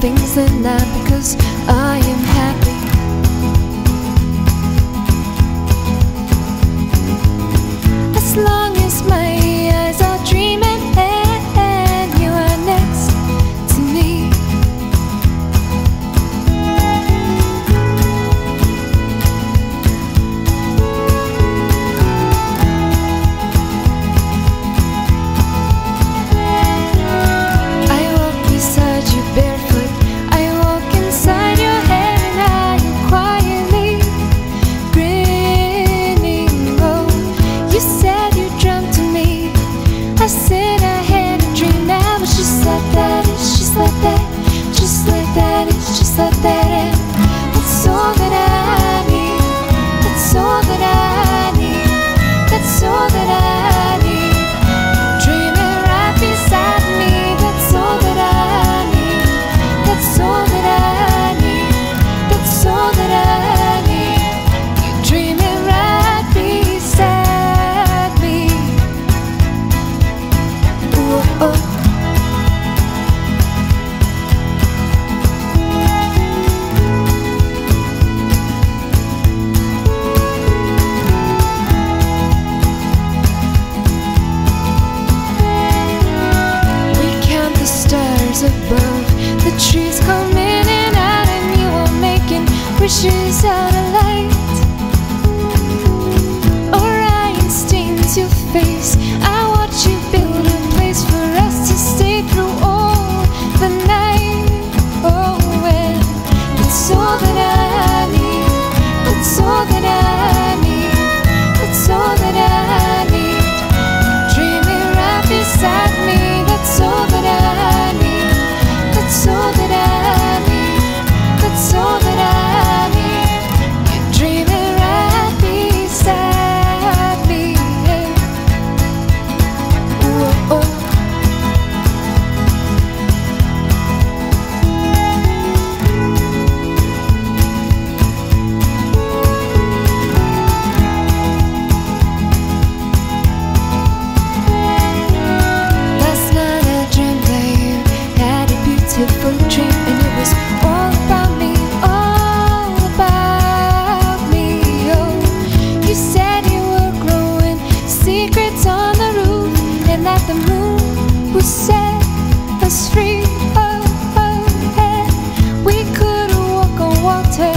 things than that, because I am happy. As long as my eyes are dreaming and you are next to me. I walk beside you barefoot, I walk inside your head, and I am quietly grinning. Oh, you said you dreamt of me, I said I had a dream. Now it's just like that, it's just like that, just like that, it's just like that. And that's all that I need, that's all that I need, that's all that I need. Dreaming right beside me, that's all that I need, that's all that I need, that's all that I need. You're dreaming right beside me. Ooh, oh. We count the stars above, the trees come in and out, and you are making wishes out of light. Orion stains your face, I watch you build a place for us to stay through all the night. Oh, and that's all that I need, that's all that I need, that's all that I need. Dreaming right beside me, that's all that I need, that's all that I need, that's all that I need. You're dreaming right beside me. Ooh, oh. Last night I dreamt that you had a beautiful dream, and it was all about me, all about me. Oh, you said you were growing secrets on the roof, and that the moon would set us free. Oh, oh, yeah. We could walk on water,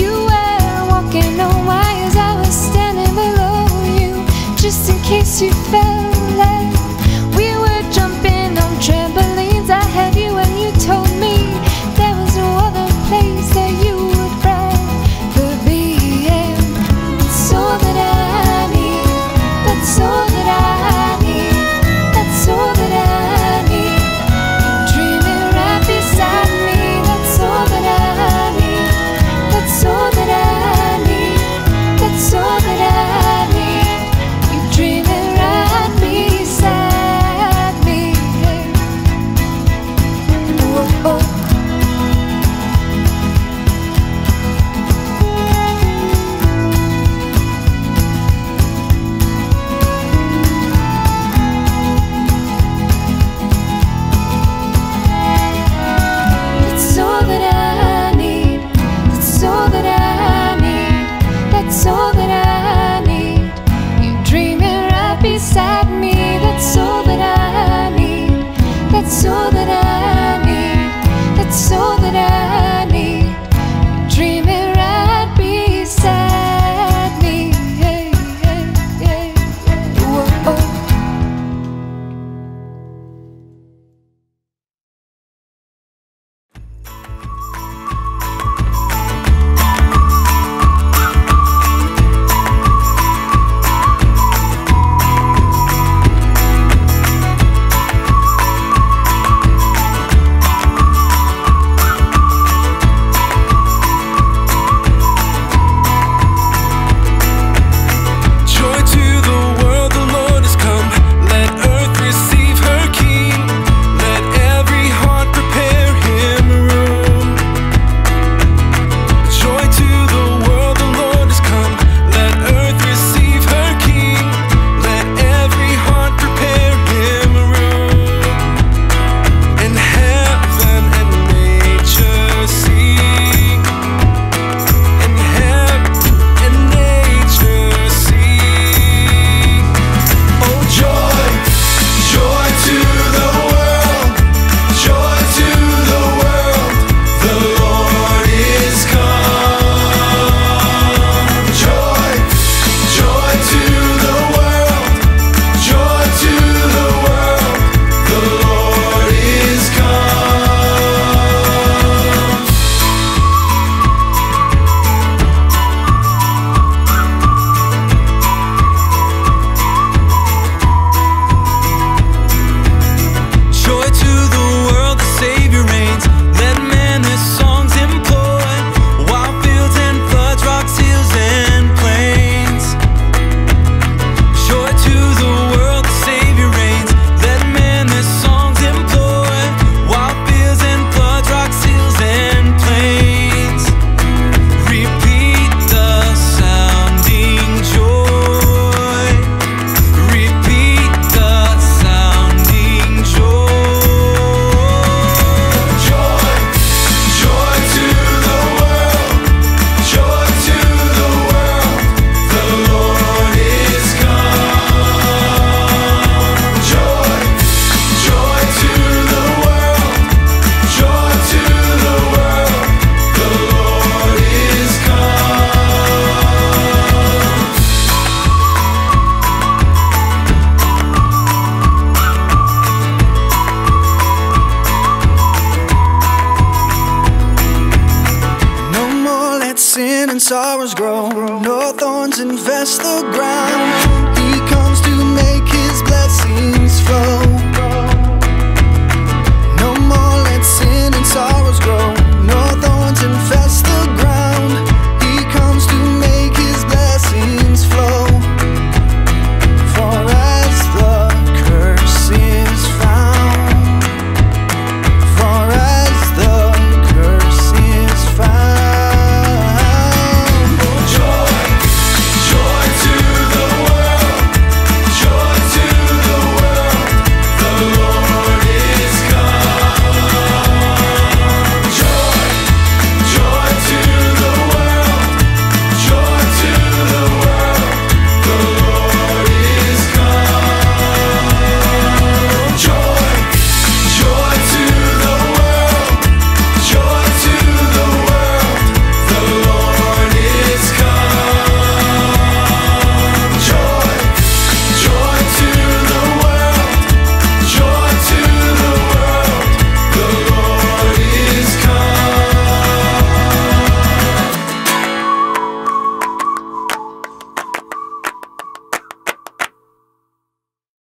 you were walking on wires, I was standing below you, just in case you fell. We were jumping on trampolines, I had you and you told me there was no other place that you would rather be. And that's all that I need, that's all that I need, that's all that I need. Dreaming right beside me, that's all that I need, that's all that I need, that's all that I need. You're dreaming right beside me. Oh, oh. That's all that I need, that's all that I need, that's all that I need. You're dreaming right beside me, that's all that I need, that's all that I need, that's all that I need. You're dreaming right beside me. Hey, hey, hey, hey. Whoa, oh. and sorrows grow, no thorns infest the ground. He comes to make his blessings flow.